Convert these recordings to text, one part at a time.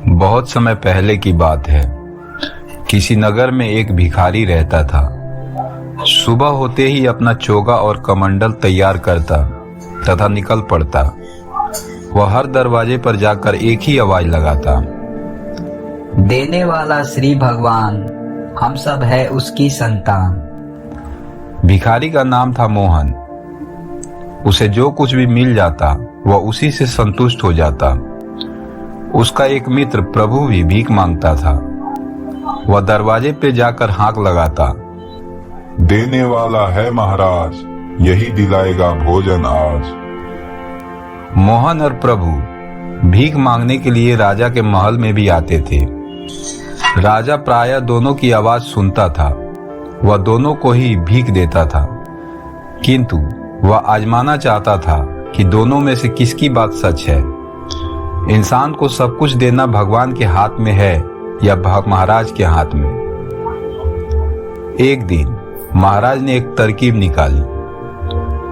बहुत समय पहले की बात है। किसी नगर में एक भिखारी रहता था। सुबह होते ही अपना चोगा और कमंडल तैयार करता तथा निकल पड़ता। वह हर दरवाजे पर जाकर एक ही आवाज लगाता, देने वाला श्री भगवान, हम सब है उसकी संतान। भिखारी का नाम था मोहन। उसे जो कुछ भी मिल जाता वह उसी से संतुष्ट हो जाता। उसका एक मित्र प्रभु भी भीख मांगता था। वह दरवाजे पे जाकर हाक लगाता, देने वाला है महाराज, यही दिलाएगा भोजन आज। मोहन और प्रभु भीख मांगने के लिए राजा के महल में भी आते थे। राजा प्रायः दोनों की आवाज सुनता था। वह दोनों को ही भीख देता था, किंतु वह आजमाना चाहता था कि दोनों में से किसकी बात सच है। इंसान को सब कुछ देना भगवान के हाथ में है या महाराज के हाथ में। एक दिन महाराज ने एक तरकीब निकाली।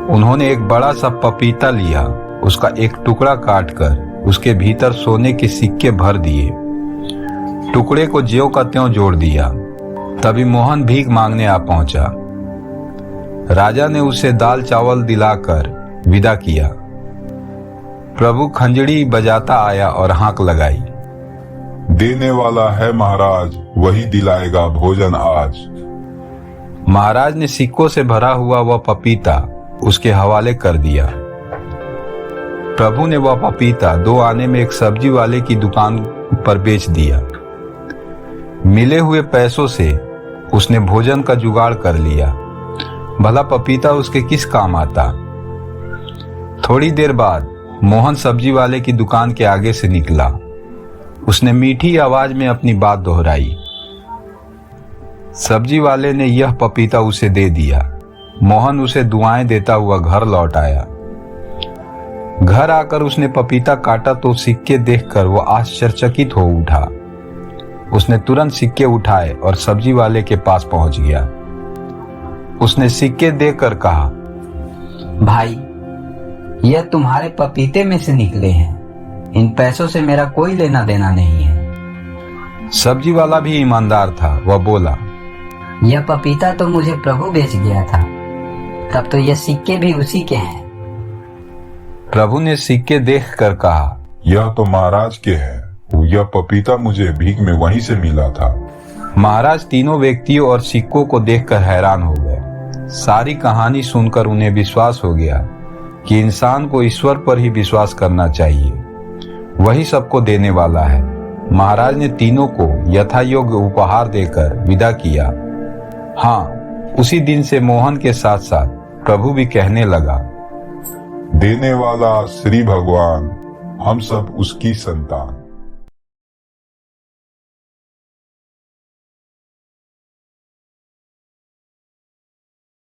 उन्होंने एक बड़ा सा पपीता लिया, उसका एक टुकड़ा काटकर उसके भीतर सोने के सिक्के भर दिए। टुकड़े को ज्यों का त्यों जोड़ दिया। तभी मोहन भीख मांगने आ पहुंचा। राजा ने उसे दाल चावल दिलाकर विदा किया। प्रभु खंजड़ी बजाता आया और हाक लगाई, देने वाला है महाराज, वही दिलाएगा भोजन आज। महाराज ने सिक्कों से भरा हुआ वह पपीता उसके हवाले कर दिया। प्रभु ने वह पपीता 2 आने में एक सब्जी वाले की दुकान पर बेच दिया। मिले हुए पैसों से उसने भोजन का जुगाड़ कर लिया। भला पपीता उसके किस काम आता। थोड़ी देर बाद मोहन सब्जी वाले की दुकान के आगे से निकला। उसने मीठी आवाज में अपनी बात दोहराई। सब्जी वाले ने यह पपीता उसे दे दिया। मोहन उसे दुआएं देता हुआ घर लौट आया। घर आकर उसने पपीता काटा तो सिक्के देखकर वो आश्चर्यचकित हो उठा। उसने तुरंत सिक्के उठाए और सब्जी वाले के पास पहुंच गया। उसने सिक्के देखकर कहा, भाई, यह तुम्हारे पपीते में से निकले हैं। इन पैसों से मेरा कोई लेना देना नहीं है। सब्जी वाला भी ईमानदार था। वह बोला, यह पपीता तो मुझे प्रभु बेच गया था, तब तो यह सिक्के भी उसी के हैं। प्रभु ने सिक्के देखकर कहा, यह तो महाराज के हैं। यह पपीता मुझे भीख में वहीं से मिला था। महाराज तीनों व्यक्तियों और सिक्कों को देखकर हैरान हो गए। सारी कहानी सुनकर उन्हें विश्वास हो गया कि इंसान को ईश्वर पर ही विश्वास करना चाहिए, वही सबको देने वाला है। महाराज ने तीनों को यथायोग्य उपहार देकर विदा किया। हाँ, उसी दिन से मोहन के साथ साथ प्रभु भी कहने लगा, देने वाला श्री भगवान, हम सब उसकी संतान।